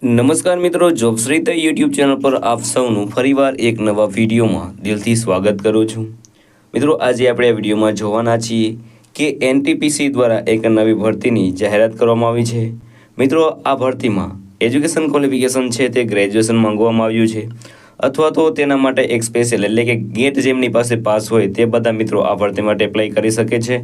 નમસ્કાર મિત્રો, જોબ્સરીતા YouTube channel પર આપ સૌનું ફરીવાર એક નવા વિડીયોમાં દિલથી સ્વાગત કરું છું। મિત્રો, આજે આપણે આ વિડીયોમાં જોવાના છીએ કે એનટીપીસી દ્વારા એક નવી ભરતીની જાહેરાત કરવામાં આવી છે। મિત્રો, આ ભરતીમાં એજ્યુકેશન ક્વોલિફિકેશન છે તે ગ્રેજ્યુએશન માંગવામાં આવ્યું છે અથવા તો તેના માટે એક સ્પેશિયલ એટલે કે ગેટ જેમની પાસે પાસ હોય તે બધા મિત્રો આ ભરતી માટે એપ્લાય કરી શકે છે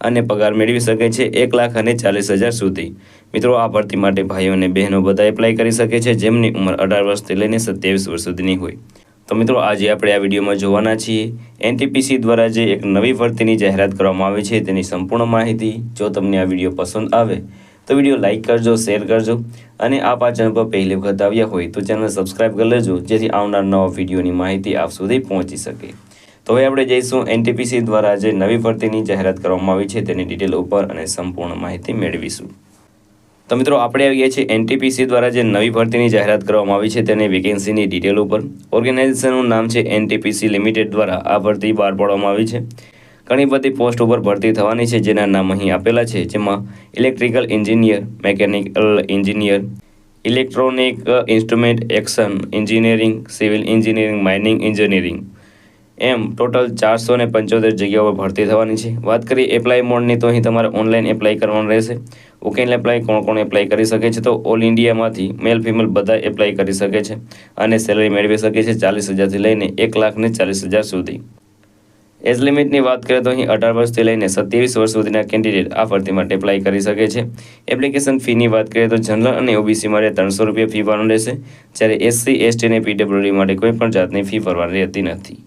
અને પગાર મેળવી શકે છે 1,40,000 સુધી। મિત્રો, આ ભરતી માટે ભાઈઓ અને બહેનો બધા એપ્લાય કરી શકે છે જેમની ઉંમર 18 વર્ષથી લઈને 27 વર્ષ સુધીની હોય। તો મિત્રો, આજે આપણે આ વિડીયોમાં જોવાના છીએ એનટીપીસી દ્વારા જે એક નવી ભરતીની જાહેરાત કરવામાં આવી છે તેની સંપૂર્ણ માહિતી। જો તમને આ વિડીયો પસંદ આવે તો વિડીયો લાઇક કરજો, શેર કરજો અને આપ આ ચેનલ પર પહેલી વખત આવ્યા હોય તો ચેનલ સબસ્ક્રાઇબ કરી લેજો જેથી આવનાર નવા વિડીયોની માહિતી આપ સુધી પહોંચી શકે। તો હવે આપણે જઈશું એનટીપીસી દ્વારા જે નવી ભરતીની જાહેરાત કરવામાં આવી છે તેની ડિટેલ ઉપર અને સંપૂર્ણ માહિતી મેળવીશું। તો મિત્રો, આપણે આવી ગયા છીએ એનટીપીસી દ્વારા જે નવી ભરતીની જાહેરાત કરવામાં આવી છે તેની વેકેન્સીની ડિટેલ ઉપર। ઓર્ગેનાઇઝેશનનું નામ છે એનટીપીસી લિમિટેડ દ્વારા આ ભરતી બહાર પાડવામાં આવી છે। ઘણી બધી પોસ્ટ ઉપર ભરતી થવાની છે જેના નામ અહીં આપેલા છે, જેમાં electrical engineer, mechanical engineer, electronic instrumentation engineering, civil engineering, mining engineering એમ ટોટલ 475 જગ્યાઓ પર ભરતી થવાની છે। વાત કરીએ એપ્લાય મોડની તો અહીં તમારે ઓનલાઈન એપ્લાય કરવાનું રહેશે। ઓકેન એપ્લાય કોણ એપ્લાય કરી શકે છે તો ઓલ ઇન્ડિયામાંથી મેલ ફિમેલ બધા એપ્લાય કરી શકે છે અને સેલરી મેળવી શકે છે 40,000થી લઈને 1,40,000 સુધી। એજ લિમિટની વાત કરીએ તો અહીં 18 વર્ષથી લઈને 27 વર્ષ સુધીના કેન્ડિડેટ આ ભરતી માટે એપ્લાય કરી શકે છે। એપ્લિકેશન ફીની વાત કરીએ તો જનરલ અને ઓબીસી માટે 300 રૂપિયા ફી ભરવાનું રહેશે, જ્યારે એસસી, એસટી અને પીડબ્લ્યુડી માટે કોઈ પણ જાતની ફી ભરવાની રહેતી નથી।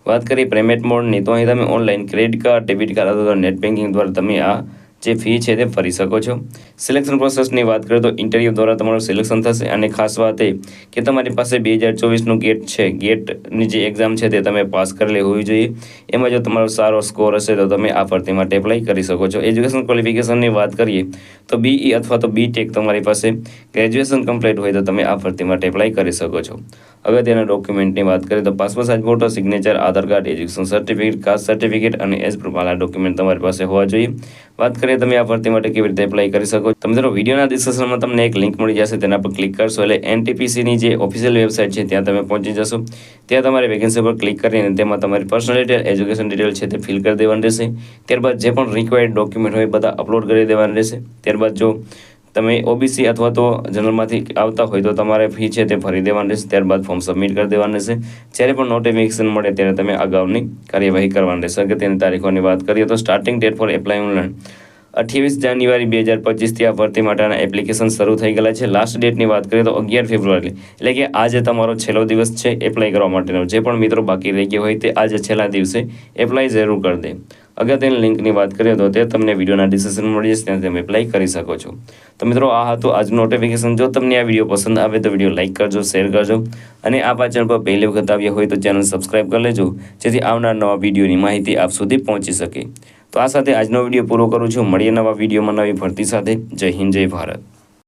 વાત કરીએ પેમેન્ટ મોડની તો અહીં તમે online credit card, debit card અથવા નેટ બેન્કિંગ દ્વારા તમે આ જે ફી છે તે ભરી શકો છો। સિલેક્શન પ્રોસેસની વાત કરીએ તો ઇન્ટરવ્યૂ દ્વારા તમારું સિલેક્શન થશે અને ખાસ વાત એ કે તમારી પાસે 2024નું ગેટ છે, ગેટની જે એક્ઝામ છે તે તમે પાસ કરેલી હોવી જોઈએ। એમાં જો તમારો સારો સ્કોર હશે તો તમે આ ભરતી માટે એપ્લાય કરી શકો છો। એજ્યુકેશન ક્વોલિફિકેશનની વાત કરીએ તો બીઈ અથવા તો બીટેક તમારી પાસે ગ્રેજ્યુએશન કમ્પ્લીટ હોય તો તમે આ ભરતી માટે એપ્લાય કરી શકો છો। અગત્યના ડોક્યુમેન્ટની વાત કરીએ તો passport size photo, signature, Aadhaar card, education certificate, caste certificate અને એજ પ્રૂફ વાળા ડોક્યુમેન્ટ તમારી પાસે હોવા જોઈએ। વાત કરીએ તમે આ ભરતી માટે કેવી રીતે એપ્લાય કરી શકો તો મિત્રો, વિડીયોના ડિસ્ક્રિપ્શનમાં તમને એક લિંક મળી જશે, તેના પર ક્લિક કરશો એટલે એનટીપીસીની જે ઓફિશિયલ વેબસાઇટ છે ત્યાં તમે પહોંચી જશો। ત્યાં તમારે વેકેન્સી પર ક્લિક કરીને તેમાં તમારી પર્સનલ ડિટેલ, એજ્યુકેશન ડિટેલ છે તે ફિલ કરી દેવાની રહેશે। ત્યારબાદ જે પણ રિક્વાયર્ડ ડોક્યુમેન્ટ હોય બધા અપલોડ કરી દેવાના રહેશે। ત્યારબાદ જો તમે ઓબીસી અથવા તો જનરલમાંથી આવતા હોય તો તમારે ફી છે તે ભરી દેવાની રહેશે। ત્યારબાદ ફોર્મ સબમિટ કરી દેવાનું રહેશે। જ્યારે પણ નોટિફિકેશન મળે ત્યારે તમે અગાઉની કાર્યવાહી કરવાની રહેશે। અગત્યની તારીખોની વાત કરીએ તો starting date four apply online 28 જાન્યુઆરી 2025થી આ ભરતી માટેના એપ્લિકેશન શરૂ થઈ ગયેલા છે। લાસ્ટ ડેટની વાત કરીએ તો 11 ફેબ્રુઆરી એટલે કે આજે તમારો છેલ્લો દિવસ છે એપ્લાય કરવા માટેનો। જે પણ મિત્રો બાકી રહી ગયા હોય તે આજે છેલ્લા દિવસે એપ્લાય જરૂર કરી દે। અગત્યની લિંકની વાત કરીએ તો તે તમને વિડીયોના ડિસ્ક્રિપ્શનમાં મળી જશે, ત્યાં તમે એપ્લાય કરી શકો છો। તો મિત્રો, આ હતું આજનું નોટિફિકેશન। જો તમને આ વિડીયો પસંદ આવે તો વિડીયો લાઇક કરજો, શેર કરજો અને આપ આ ચેનલ પર પહેલી વખત આવ્યા હોય તો ચેનલ સબસ્ક્રાઇબ કરી લેજો જેથી આવનાર નવા વિડીયોની માહિતી આપ સુધી પહોંચી શકે। તો આ સાથે આજનો વિડીયો પૂરો કરું છું। મળીએ નવા વિડીયોમાં નવી ભરતી સાથે। જય હિન્દ, જય ભારત।